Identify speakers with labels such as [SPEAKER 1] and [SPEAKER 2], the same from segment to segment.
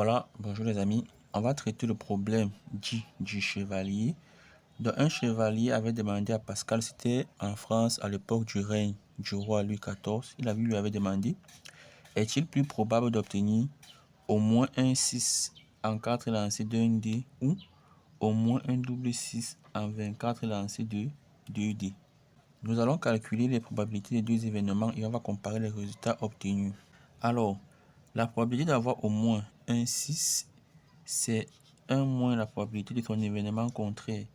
[SPEAKER 1] Voilà, bonjour les amis. On va traiter le problème dit du chevalier. Donc, un chevalier avait demandé à Pascal, c'était en France à l'époque du règne du roi Louis XIV. Lui avait demandé, est-il plus probable d'obtenir au moins un 6 en 4 lancés d'un dé ou au moins un double 6 en 24 lancés de 2 dés? Nous allons calculer les probabilités des deux événements et on va comparer les résultats obtenus. Alors, la probabilité d'avoir au moins un 6, c'est 1 moins la probabilité de son événement contraire.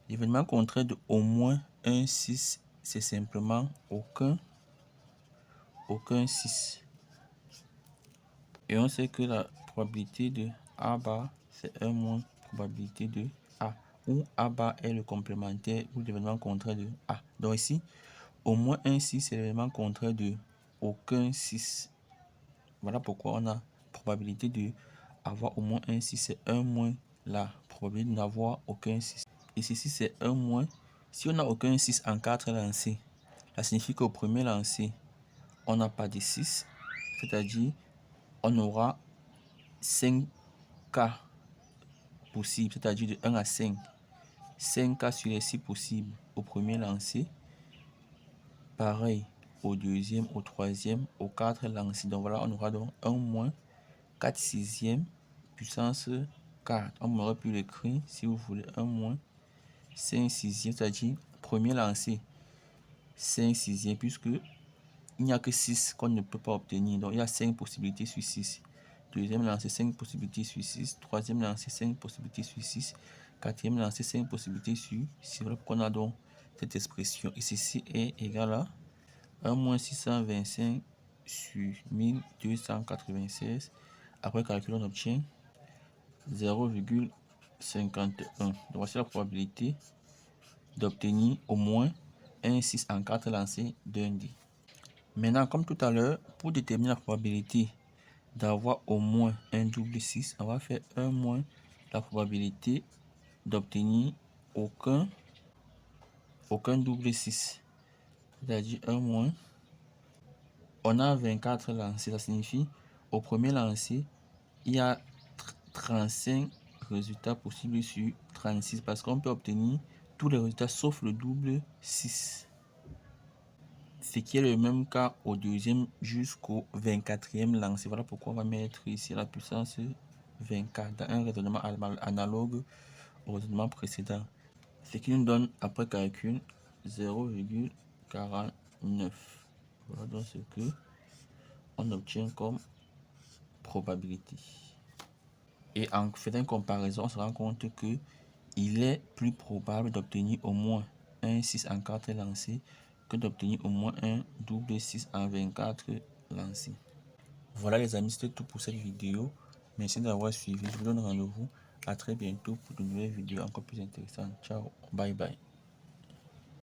[SPEAKER 1] L'événement contraire de au moins un 6, c'est simplement aucun 6. Et on sait que la probabilité de A bar, c'est 1 moins probabilité de A, où A bar est le complémentaire ou l'événement contraire de A. Donc ici, au moins un 6, c'est l'événement contraire de aucun 6. Voilà pourquoi on a probabilité de avoir au moins un 6, c'est 1 moins la probabilité de n'avoir aucun 6. Et ceci, c'est 1 moins. Si on n'a aucun 6 en 4 lancés, ça signifie qu'au premier lancer, on n'a pas de 6, c'est-à-dire on aura 5 cas possibles, c'est-à-dire de 1 à 5. 5 cas sur les 6 possibles au premier lancer. Pareil au deuxième, au troisième, au 4 lancés. Donc voilà, on aura donc 1 moins 4 sixième puissance 4. On aurait pu l'écrire, si vous voulez, 1 moins 5 sixième, c'est-à-dire premier lancé 5 sixième, puisque il n'y a que 6 qu'on ne peut pas obtenir. Donc il y a 5 possibilités sur 6. Deuxième lancé, 5 possibilités sur 6. Troisième lancé, 5 possibilités sur 6. Quatrième lancé, 5 possibilités sur 6. Voilà pourquoi on a donc cette expression. Et ceci est égal à 1 moins 625 sur 1296. Après calcul, on obtient 0,51. Donc voici la probabilité d'obtenir au moins un 6 en 4 lancés d'un dé. Maintenant, comme tout à l'heure, pour déterminer la probabilité d'avoir au moins un double 6, on va faire 1 moins la probabilité d'obtenir aucun double 6. C'est-à-dire 1 moins. On a 24 lancés, ça signifie au premier lancé, il y a 35 résultats possibles sur 36 parce qu'on peut obtenir tous les résultats sauf le double 6. Ce qui est le même cas au deuxième jusqu'au 24e lancé. Voilà pourquoi on va mettre ici la puissance 24 dans un raisonnement analogue au raisonnement précédent. Ce qui nous donne après calcul 0,49. Voilà donc ce que on obtient comme probabilité. Et en faisant une comparaison, on se rend compte que il est plus probable d'obtenir au moins un 6 en 4 lancés que d'obtenir au moins un double 6 en 24 lancés. Voilà les amis, c'était tout pour cette vidéo. Merci d'avoir suivi. Je vous donne rendez-vous à très bientôt pour de nouvelles vidéos encore plus intéressantes. Ciao, bye bye.